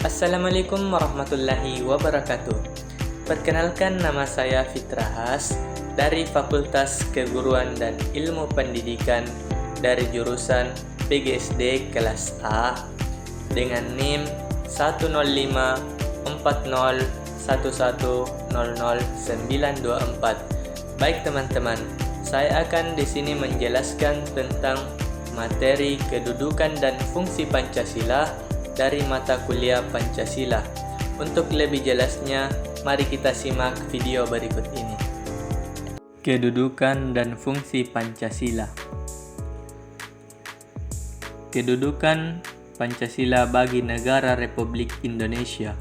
Assalamualaikum warahmatullahi wabarakatuh. Perkenalkan, nama saya Fitrahas dari Fakultas Keguruan dan Ilmu Pendidikan dari jurusan PGSD kelas A dengan NIM 1054011000924. Baik teman-teman, saya akan di sini menjelaskan tentang materi kedudukan dan fungsi Pancasila dari mata kuliah Pancasila. Untuk lebih jelasnya, mari kita simak video berikut ini. Kedudukan dan fungsi Pancasila. Kedudukan Pancasila bagi negara Republik Indonesia.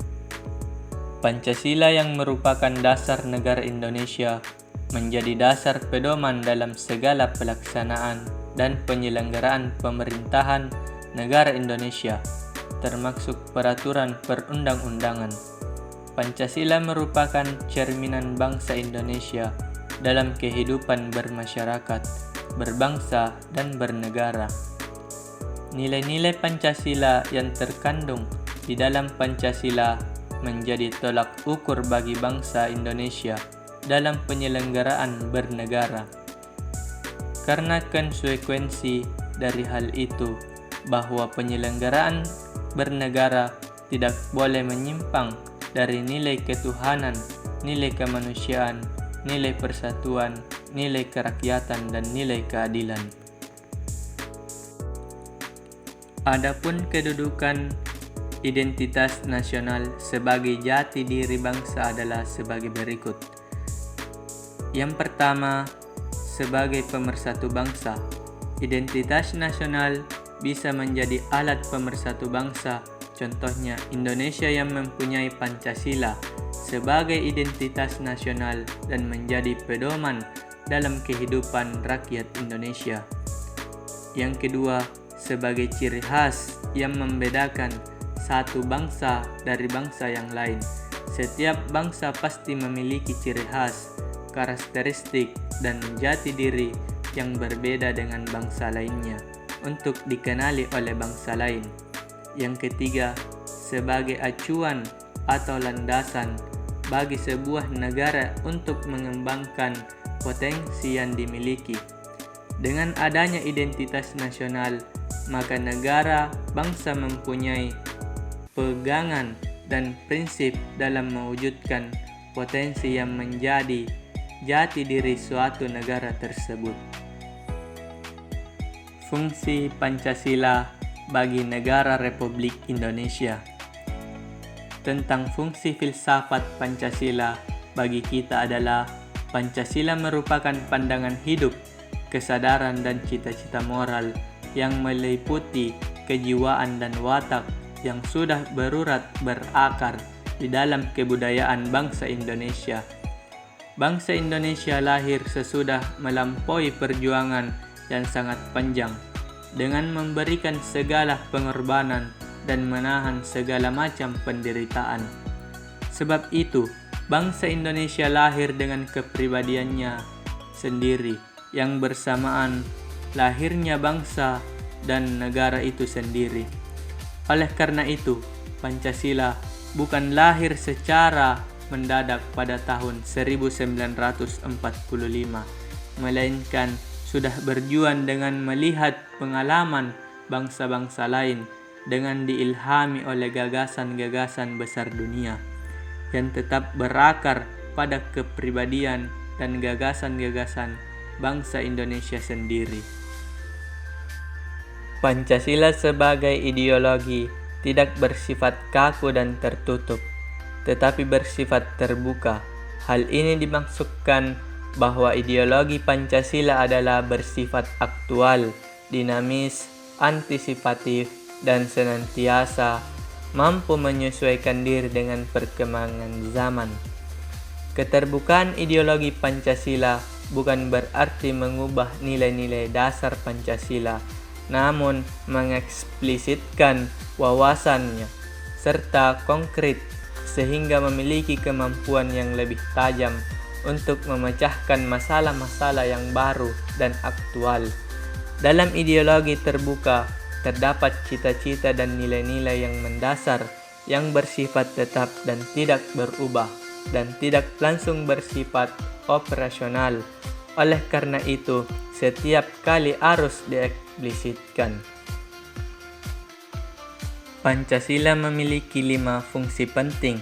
Pancasila yang merupakan dasar negara Indonesia menjadi dasar pedoman dalam segala pelaksanaan dan penyelenggaraan pemerintahan negara Indonesia, termasuk peraturan perundang-undangan. Pancasila merupakan cerminan bangsa Indonesia dalam kehidupan bermasyarakat, berbangsa, dan bernegara. Nilai-nilai Pancasila yang terkandung di dalam Pancasila menjadi tolak ukur bagi bangsa Indonesia dalam penyelenggaraan bernegara. Karena konsekuensi dari hal itu, bahwa penyelenggaraan bernegara tidak boleh menyimpang dari nilai ketuhanan, nilai kemanusiaan, nilai persatuan, nilai kerakyatan, dan nilai keadilan. Adapun kedudukan identitas nasional sebagai jati diri bangsa adalah sebagai berikut. Yang pertama, sebagai pemersatu bangsa. Identitas nasional bisa menjadi alat pemersatu bangsa. Contohnya, Indonesia yang mempunyai Pancasila sebagai identitas nasional dan menjadi pedoman dalam kehidupan rakyat Indonesia. Yang kedua, sebagai ciri khas yang membedakan satu bangsa dari bangsa yang lain. Setiap bangsa pasti memiliki ciri khas, karakteristik, dan jati diri yang berbeda dengan bangsa lainnya untuk dikenali oleh bangsa lain. Yang ketiga, sebagai acuan atau landasan bagi sebuah negara untuk mengembangkan potensi yang dimiliki. Dengan adanya identitas nasional, maka negara bangsa mempunyai pegangan dan prinsip dalam mewujudkan potensi yang menjadi jati diri suatu negara tersebut. Fungsi Pancasila bagi negara Republik Indonesia. Tentang fungsi filsafat Pancasila bagi kita adalah Pancasila merupakan pandangan hidup, kesadaran, dan cita-cita moral yang meliputi kejiwaan dan watak yang sudah berurat berakar di dalam kebudayaan bangsa Indonesia. Bangsa Indonesia lahir sesudah melampaui perjuangan yang sangat panjang dengan memberikan segala pengorbanan dan menahan segala macam penderitaan. Sebab itu, bangsa Indonesia lahir dengan kepribadiannya sendiri yang bersamaan lahirnya bangsa dan negara itu sendiri. Oleh karena itu, Pancasila bukan lahir secara mendadak pada tahun 1945, melainkan sudah berjuang dengan melihat pengalaman bangsa-bangsa lain dengan diilhami oleh gagasan-gagasan besar dunia yang tetap berakar pada kepribadian dan gagasan-gagasan bangsa Indonesia sendiri. Pancasila sebagai ideologi tidak bersifat kaku dan tertutup, tetapi bersifat terbuka. Hal ini dimaksudkan bahwa ideologi Pancasila adalah bersifat aktual, dinamis, antisipatif, dan senantiasa mampu menyesuaikan diri dengan perkembangan zaman. Keterbukaan ideologi Pancasila bukan berarti mengubah nilai-nilai dasar Pancasila, namun mengeksplisitkan wawasannya serta konkret sehingga memiliki kemampuan yang lebih tajam untuk memecahkan masalah-masalah yang baru dan aktual. Dalam ideologi terbuka terdapat cita-cita dan nilai-nilai yang mendasar yang bersifat tetap dan tidak berubah, dan tidak langsung bersifat operasional. Oleh karena itu, setiap kali harus dieksplisitkan. Pancasila memiliki 5 fungsi penting,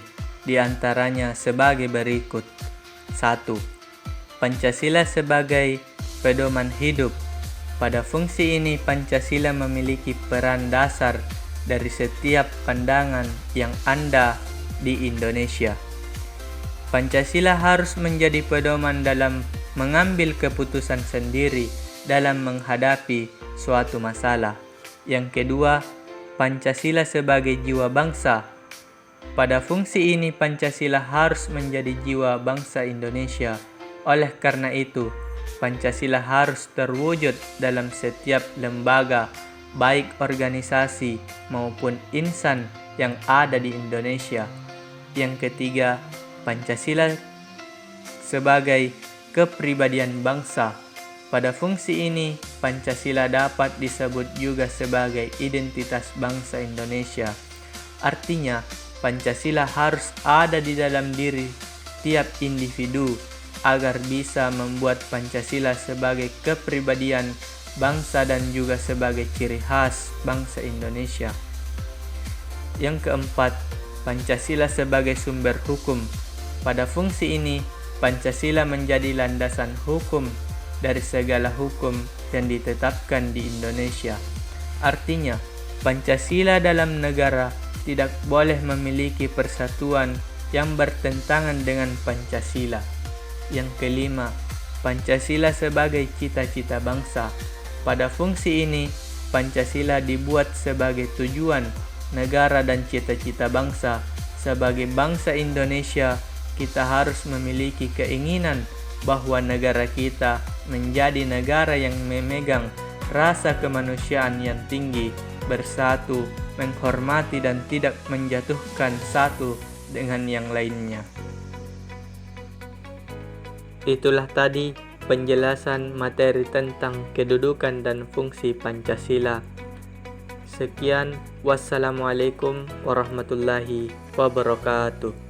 di antaranya sebagai berikut. 1. Pancasila sebagai pedoman hidup. Pada fungsi ini, Pancasila memiliki peran dasar dari setiap pandangan yang ada di Indonesia. Pancasila harus menjadi pedoman dalam mengambil keputusan sendiri dalam menghadapi suatu masalah. Yang kedua, Pancasila sebagai jiwa bangsa. Pada fungsi ini, Pancasila harus menjadi jiwa bangsa Indonesia. Oleh karena itu, Pancasila harus terwujud dalam setiap lembaga, baik organisasi maupun insan yang ada di Indonesia. Yang ketiga, Pancasila sebagai kepribadian bangsa. Pada fungsi ini, Pancasila dapat disebut juga sebagai identitas bangsa Indonesia. Artinya, Pancasila harus ada di dalam diri tiap individu agar bisa membuat Pancasila sebagai kepribadian bangsa dan juga sebagai ciri khas bangsa Indonesia. Yang keempat, Pancasila sebagai sumber hukum. Pada fungsi ini, Pancasila menjadi landasan hukum dari segala hukum yang ditetapkan di Indonesia. Artinya, Pancasila dalam negara tidak boleh memiliki persatuan yang bertentangan dengan Pancasila. Yang kelima, Pancasila sebagai cita-cita bangsa. Pada fungsi ini, Pancasila dibuat sebagai tujuan negara dan cita-cita bangsa. Sebagai bangsa Indonesia, kita harus memiliki keinginan bahwa negara kita menjadi negara yang memegang rasa kemanusiaan yang tinggi, bersatu, menghormati dan tidak menjatuhkan satu dengan yang lainnya. Itulah tadi penjelasan materi tentang kedudukan dan fungsi Pancasila. Sekian, wassalamualaikum warahmatullahi wabarakatuh.